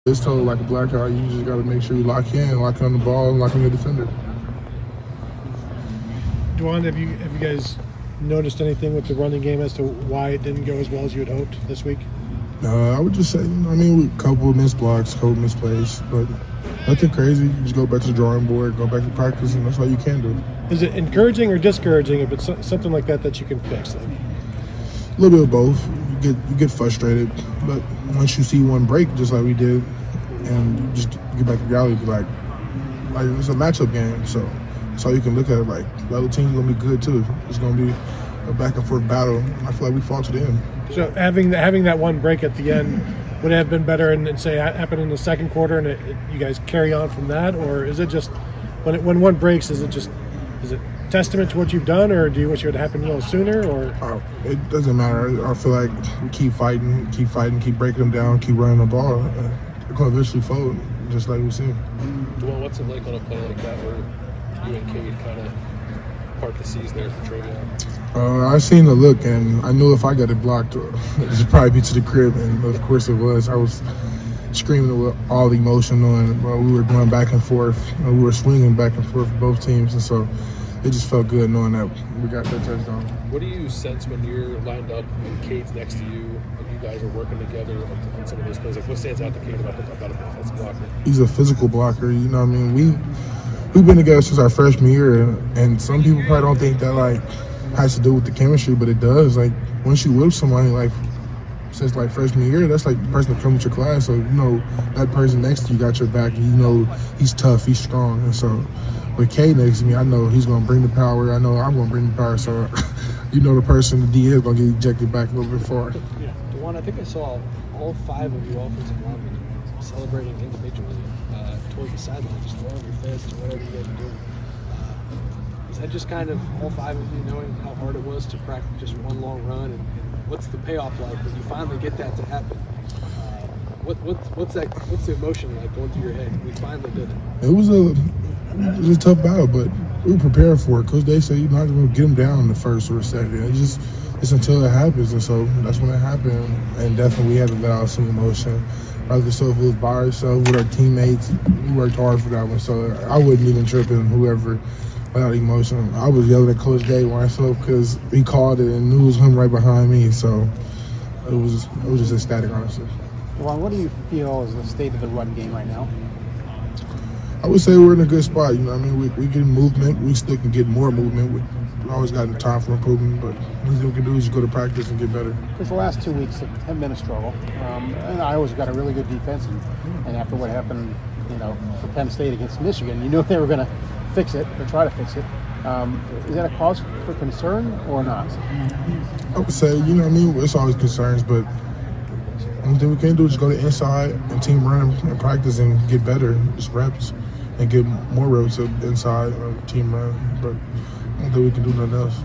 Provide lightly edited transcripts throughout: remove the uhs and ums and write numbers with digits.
It's totally like a blackout. You just got to make sure you lock on the ball, and lock in the defender. Dawand, have you guys noticed anything with the running game as to why it didn't go as well as you had hoped this week? I would just say, a couple of missed blocks, a couple of missed plays, but nothing crazy. You just go back to the drawing board, go back to practice, and that's all you can do. Is it encouraging or discouraging if it's something like that you can fix? A little bit of both. You get frustrated, but once you see one break, just like we did, and you just get back to reality, like it's a matchup game, so that's all you can look at. Like the other team's gonna be good too. It's gonna be a back and forth battle. And I feel like we fought to the end. So having that one break at the end would it have been better, and say happen in the second quarter, and you guys carry on from that, or is it just when one breaks? Is it testament to what you've done, or do you wish it would happen a little sooner? Or it doesn't matter. I feel like we keep fighting, keep breaking them down, keep running the ball. They're going to eventually fold, just like we've seen. Well, what's it like on a play like that where you and Cade kind of part the seas there for Travion? I seen the look, and I knew if I got it blocked, it would probably be to the crib, and of course it was. I was screaming with all the emotion, knowing we were going back and forth, we were swinging back and forth for both teams, and so it just felt good knowing that we got that touchdown. What do you sense when you're lined up and Cade's next to you and you guys are working together on some of those plays? Like, what stands out to Cade about a defensive blocker? He's a physical blocker. We've been together since our freshman year, and some people probably don't think that has to do with the chemistry, but it does. Like once you whip somebody since freshman year, that's like the person that comes to your class. So that person next to you got your back, and he's tough, he's strong, and so. With K next to me, I know he's going to bring the power. I know I'm going to bring the power. So, the person, the D is going to get ejected back a little bit far. Yeah, Dawand, I think I saw all 5 of you offensive linemen celebrating individually toward the sideline, just throwing your fists and whatever you guys are doing. Is that just kind of all 5 of you knowing how hard it was to crack just one long run? And what's the payoff like when you finally get that to happen? What's the emotion like going through your head? We finally did it. It was a tough battle, but we were prepared for it. Coach Day said you're not going to get them down in the first or second. It's until it happens, and so that's when it happened. And definitely we had to let out some emotion. Rather so if it was by ourselves with our teammates, we worked hard for that one. So I wouldn't even trip on whoever let out emotion. I was yelling at Coach Day myself because he called it and knew it was him right behind me. So it was just ecstatic, honestly. Well, what do you feel is the state of the run game right now? I would say we're in a good spot. We get movement. We still can get more movement. We've always gotten time for improvement, but what we can do is just go to practice and get better. Because the last 2 weeks have been a struggle. And Iowa's got a really good defense, and after what happened, for Penn State against Michigan, they were going to fix it or try to fix it. Is that a cause for concern or not? I would say, it's always concerns, but the only thing we can do is just go to inside and team run and practice and get better, just reps, and get more reps of inside or team run. But I don't think we can do nothing else.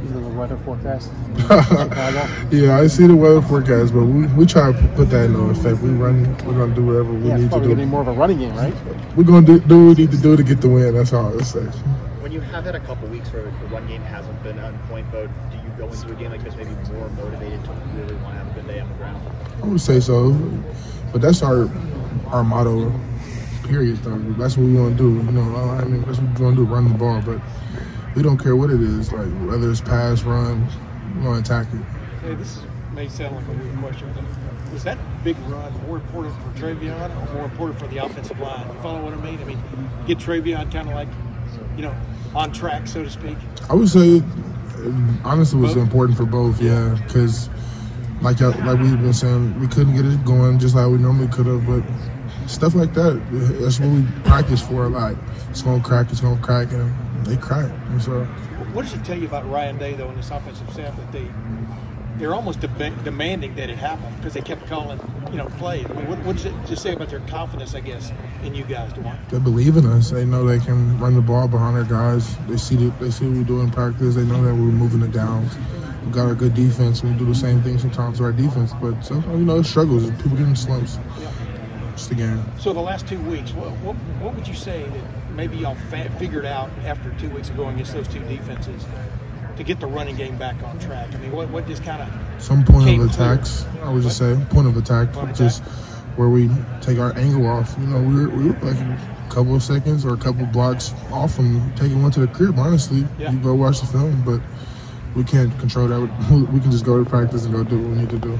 Is it the weather forecast? Yeah, I see the weather forecast, but we try to put that into effect. We're going to do whatever we need to do. It's probably going to be more of a running game, right? We're going to do what we need to do to get the win. That's all I would say. When you have had a couple weeks where the run game hasn't been on point mode, do you go into a game like this maybe more motivated to really want to have a good day on the ground? I would say so, but that's our motto, period, though. That's what we want to do, that's what we want to do, run the ball, but we don't care what it is, whether it's pass, run, we want to attack it. Hey, this may sound like a weird question, but was that big run more important for Travion or more important for the offensive line? You follow what I mean? Get Travion kind of on track, so to speak? I would say, honestly, it was important for both, yeah, because like we've been saying, we couldn't get it going just like we normally could have, but stuff like that, that's what we practice for a lot. It's going to crack, and they crack. And so, what does it tell you about Ryan Day, though, and this offensive staff that they're almost demanding that it happen because they kept calling, plays? What does it just say about their confidence, I guess, in you guys, Dawand? They believe in us. They know they can run the ball behind our guys. They see what we do in practice. They know that we're moving it down. We got a good defense. We do the same thing sometimes to our defense, but sometimes it struggles. People get in slumps. Yeah. It's the game. So the last 2 weeks, what would you say that maybe y'all figured out after 2 weeks of going against those two defenses to get the running game back on track? What just kind of some point of attacks? I would just say point of attack. Just where we take our angle off. You know, we were like a couple of seconds or a couple blocks off from taking one to the crib, honestly. Yeah. You go watch the film, but we can't control that. We can just go to practice and go do what we need to do.